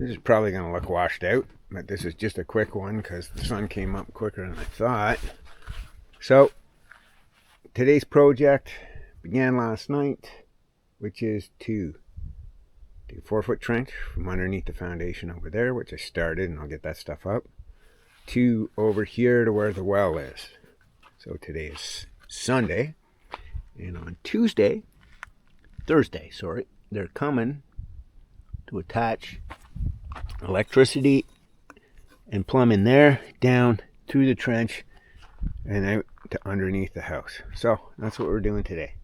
This is probably going to look washed out, but this is just a quick one because the sun came up quicker than I thought. So, today's project began last night, which is to do a 4-foot trench from underneath the foundation over there, which I started, and I'll get that stuff up, to over here to where the well is. So today is Sunday, and on Thursday, they're coming to attach electricity and plumbing there, down through the trench and out to underneath the house. So that's what we're doing today.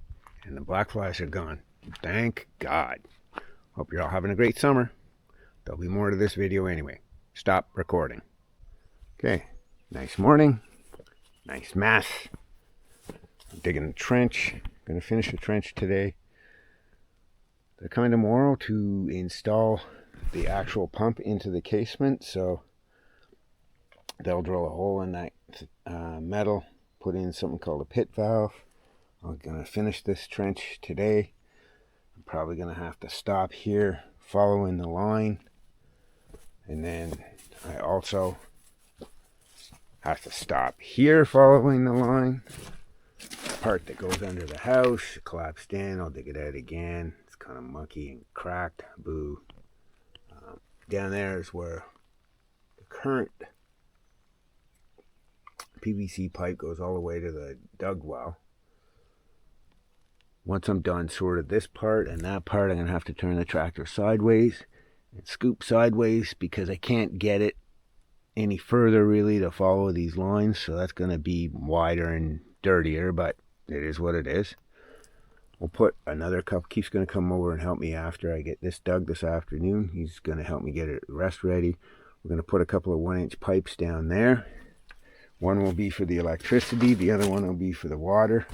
And the black flies are gone. Thank God. Hope you're all having a great summer. There'll be more to this video anyway. Stop recording. Okay, nice morning. Nice mess. I'm digging the trench. Gonna finish the trench today. They're coming tomorrow to install the actual pump into the casement, so they'll drill a hole in that metal, put in something called a pit valve. I'm gonna finish this trench today. I'm probably gonna have to stop here following the line, and then I also have to stop here following the line. The part that goes under the house collapsed in. I'll dig it out again. It's kind of mucky and cracked. Boo. Down there is where the current PVC pipe goes all the way to the dug well. Once I'm done sort of this part and that part, I'm going to have to turn the tractor sideways and scoop sideways because I can't get it any further really to follow these lines. So that's going to be wider and dirtier, but it is what it is. We'll put another couple. Keith's going to come over and help me after I get this dug this afternoon. He's going to help me get it rest ready. We're going to put a couple of 1-inch pipes down there. One will be for the electricity. The other one will be for the water.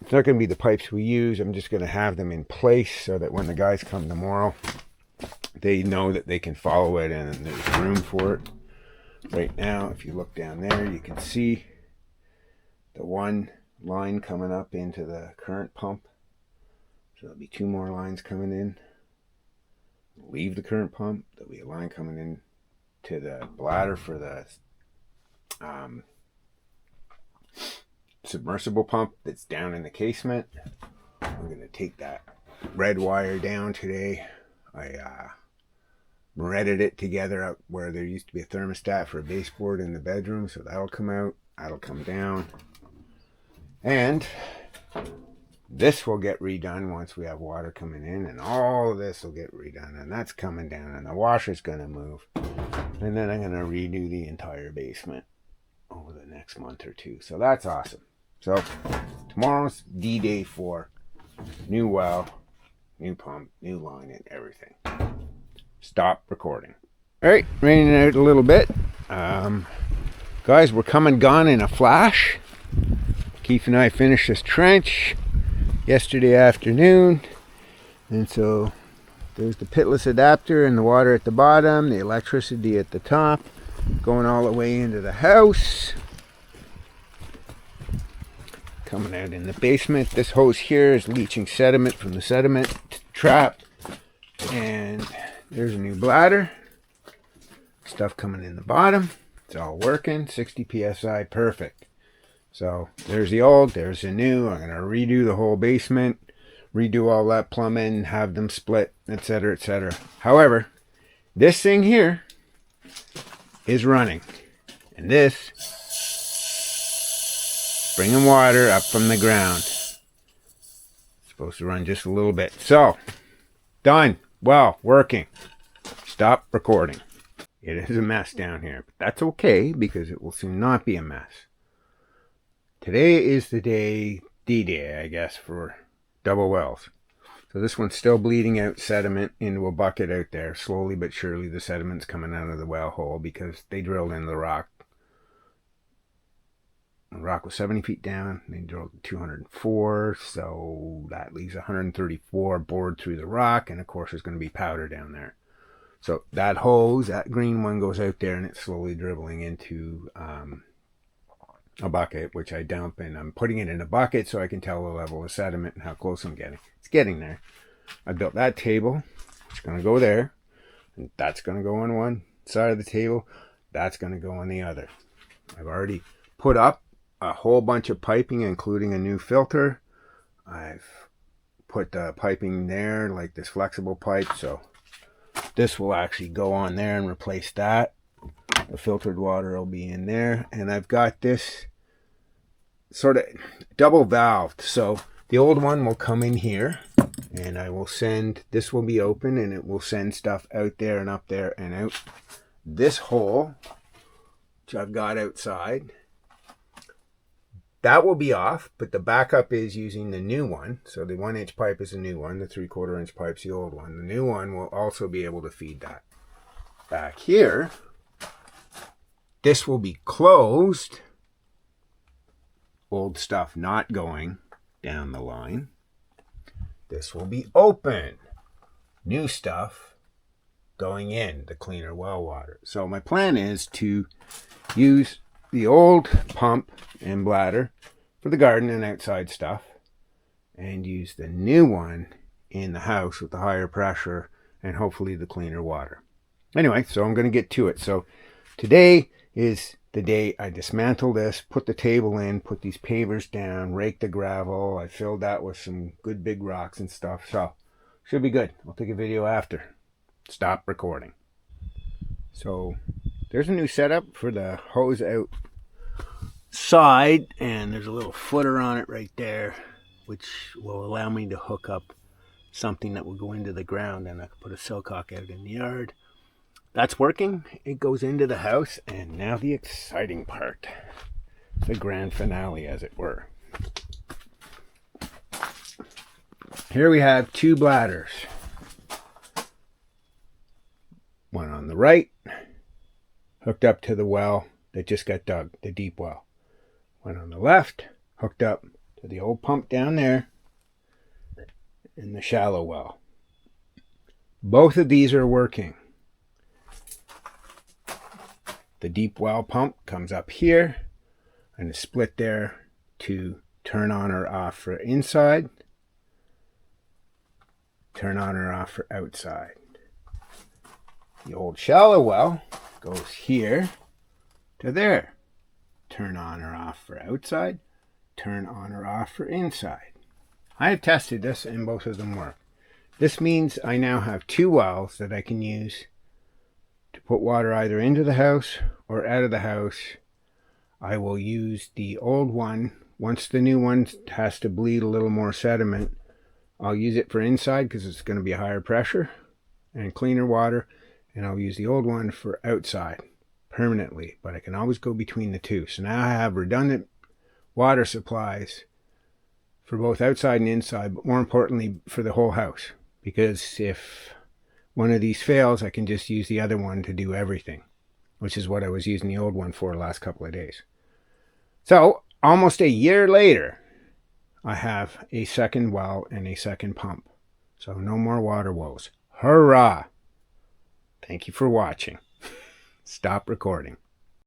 It's not going to be the pipes we use. I'm just going to have them in place so that when the guys come tomorrow, they know that they can follow it and there's room for it. Right now, if you look down there, you can see the one line coming up into the current pump. So there'll be 2 more lines coming in. Leave the current pump. There'll be a line coming in to the bladder for the submersible pump that's down in the casement. I'm going to take that red wire down today. I threaded it together up where there used to be a thermostat for a baseboard in the bedroom, so that'll come out. That'll come down. And this will get redone once we have water coming in, and all of this will get redone, and that's coming down, and the washer's going to move, and then I'm going to redo the entire basement over the next month or 2. So that's awesome. So tomorrow's D-Day for new well, new pump, new line, and everything. Stop recording. All right, raining out a little bit. Guys, we're come and gone in a flash. Keith and I finished this trench yesterday afternoon, and so there's the pitless adapter and the water at the bottom, the electricity at the top, going all the way into the house, coming out in the basement. This hose here is leaching sediment from the sediment trap, and there's a new bladder, stuff coming in the bottom. It's all working, 60 psi, perfect. So there's the old, there's the new. I'm going to redo the whole basement, redo all that plumbing, have them split, etc., etc. However, this thing here is running. And this, bringing water up from the ground. It's supposed to run just a little bit. So, done. Well, working. Stop recording. It is a mess down here, but that's okay because it will soon not be a mess. Today is the day, D-Day, I guess, for double wells. So this one's still bleeding out sediment into a bucket out there. Slowly but surely the sediment's coming out of the well hole because they drilled in the rock. The rock was 70 feet down. They drilled 204, so that leaves 134 bored through the rock, and of course there's going to be powder down there. So that hose, that green one, goes out there and it's slowly dribbling into a bucket, which I dump, and I'm putting it in a bucket so I can tell the level of sediment and how close I'm getting. It's getting there. I built that table. It's going to go there. And that's going to go on one side of the table. That's going to go on the other. I've already put up a whole bunch of piping, including a new filter. I've put the piping there, like this flexible pipe, so this will actually go on there and replace that. The filtered water will be in there, and I've got this sort of double valved, so the old one will come in here, and I will send, this will be open, and it will send stuff out there and up there and out this hole, which I've got outside. That will be off, but the backup is using the new one. So the 1-inch pipe is the new one, the 3/4 inch pipe's the old one. The new one will also be able to feed that. Back here, this will be closed. Old stuff not going down the line. This will be open. New stuff going in, the cleaner well water. So my plan is to use the old pump and bladder for the garden and outside stuff, and use the new one in the house with the higher pressure and hopefully the cleaner water. Anyway, so I'm going to get to it. So today is the day I dismantle this, put the table in, put these pavers down, rake the gravel. I filled that with some good big rocks and stuff. So should be good. I'll take a video after. Stop recording. So there's a new setup for the hose outside, and there's a little footer on it right there, which will allow me to hook up something that will go into the ground, and I can put a silcock out in the yard. That's working. It goes into the house, and now the exciting part, the grand finale, as it were. Here we have two bladders. One on the right, hooked up to the well that just got dug, the deep well. One on the left, hooked up to the old pump down there in the shallow well. Both of these are working. The deep well pump comes up here and is split there to turn on or off for inside, turn on or off for outside. The old shallow well goes here to there. Turn on or off for outside, turn on or off for inside. I have tested this and both of them work. This means I now have two wells that I can use to put water either into the house or out of the house. I will use the old one. Once the new one has to bleed a little more sediment, I'll use it for inside because it's going to be higher pressure and cleaner water. And I'll use the old one for outside permanently, but I can always go between the two. So now I have redundant water supplies for both outside and inside, but more importantly for the whole house, because if one of these fails, I can just use the other one to do everything, which is what I was using the old one for the last couple of days. So almost a year later, I have a second well and a second pump. So no more water woes. Hurrah! Thank you for watching. Stop recording.